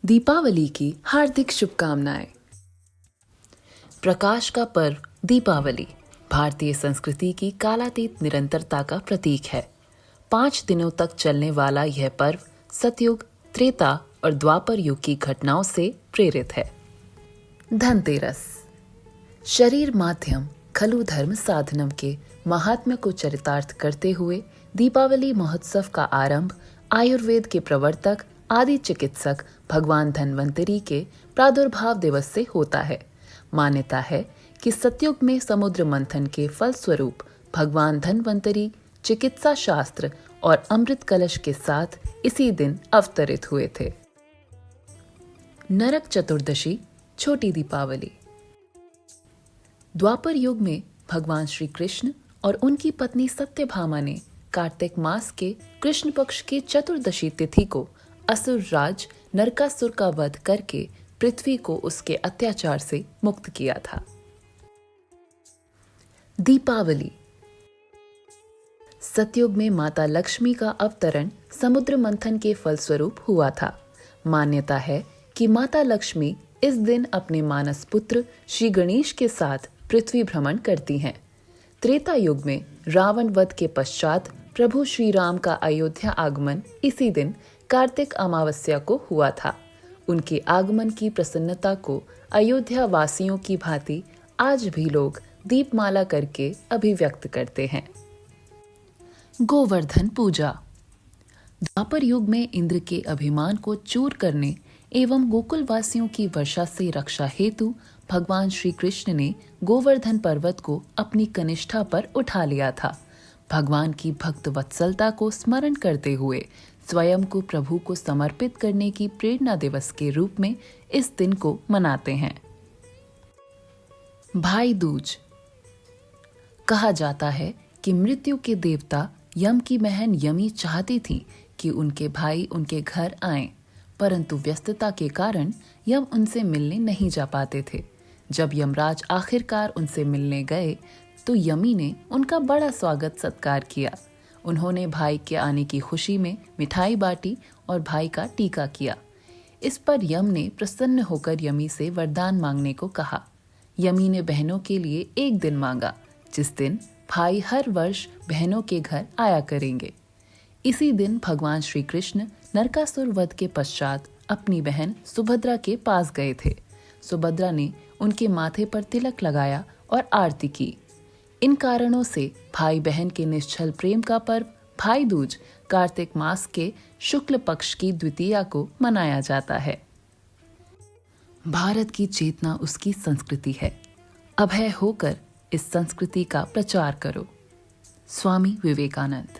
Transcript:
दीपावली की हार्दिक शुभकामनाएं। प्रकाश का पर्व दीपावली भारतीय संस्कृति की कालातीत निरंतरता का प्रतीक है। 5 दिनों तक चलने वाला यह पर्व सतयुग, त्रेता और द्वापर युग की घटनाओं से प्रेरित है। धनतेरस शरीर माध्यम खलु धर्म साधनम के महात्म्य को चरितार्थ करते हुए दीपावली महोत्सव का आरंभ आयुर्वेद के प्रवर्तक आदि चिकित्सक भगवान धन्वंतरी के प्रादुर्भाव दिवस से होता है। मान्यता है कि सतयुग में समुद्र मंथन के फलस्वरूप भगवान धन्वंतरी चिकित्सा शास्त्र और अमृत कलश के साथ इसी दिन अवतरित हुए थे। नरक चतुर्दशी छोटी दीपावली द्वापर युग में भगवान श्री कृष्ण और उनकी पत्नी सत्यभामा ने कार्तिक मास के कृष्ण पक्ष की चतुर्दशी तिथि को असुर राज नरकासुर का वध करके पृथ्वी को उसके अत्याचार से मुक्त किया था। दीपावली सतयुग में माता लक्ष्मी का अवतरण समुद्र मंथन के फलस्वरूप हुआ था। मान्यता है कि माता लक्ष्मी इस दिन अपने मानस पुत्र श्री गणेश के साथ पृथ्वी भ्रमण करती हैं। त्रेता युग में रावण वध के पश्चात प्रभु श्री राम का अयोध्या आगमन इसी दिन कार्तिक अमावस्या को हुआ था। उनके आगमन की प्रसन्नता को अयोध्या वासियों की भांति आज भी लोग दीपमाला करके अभिव्यक्त करते हैं। गोवर्धन पूजा द्वापर युग में इंद्र के अभिमान को चूर करने एवं गोकुल वासियों की वर्षा से रक्षा हेतु भगवान श्री कृष्ण ने गोवर्धन पर्वत को अपनी कनिष्ठा पर उठा लिया था। भगवान की भक्त वत्सलता को स्मरण करते हुए स्वयं को प्रभु को समर्पित करने की प्रेरणा दिवस के रूप में इस दिन को मनाते हैं। भाई दूज कहा जाता है कि मृत्यु के देवता यम की बहन यमी चाहती थी कि उनके भाई उनके घर आएं, परंतु व्यस्तता के कारण यम उनसे मिलने नहीं जा पाते थे। जब यमराज आखिरकार उनसे मिलने गए तो यमी ने उनका बड़ा स्वागत सत्कार किया। उन्होंने भाई के आने की खुशी में मिठाई बांटी और भाई का टीका किया। इस पर यम ने प्रसन्न होकर यमी से वरदान मांगने को कहा। यमी ने बहनों के लिए एक दिन मांगा जिस दिन भाई हर वर्ष बहनों के घर आया करेंगे। इसी दिन भगवान श्री कृष्ण नरकासुर वध के पश्चात अपनी बहन सुभद्रा के पास गए थे। सुभद्रा ने उनके माथे पर तिलक लगाया और आरती की। इन कारणों से भाई बहन के निश्चल प्रेम का पर्व भाई दूज कार्तिक मास के शुक्ल पक्ष की द्वितीया को मनाया जाता है। भारत की चेतना उसकी संस्कृति है। अभय होकर इस संस्कृति का प्रचार करो। स्वामी विवेकानंद।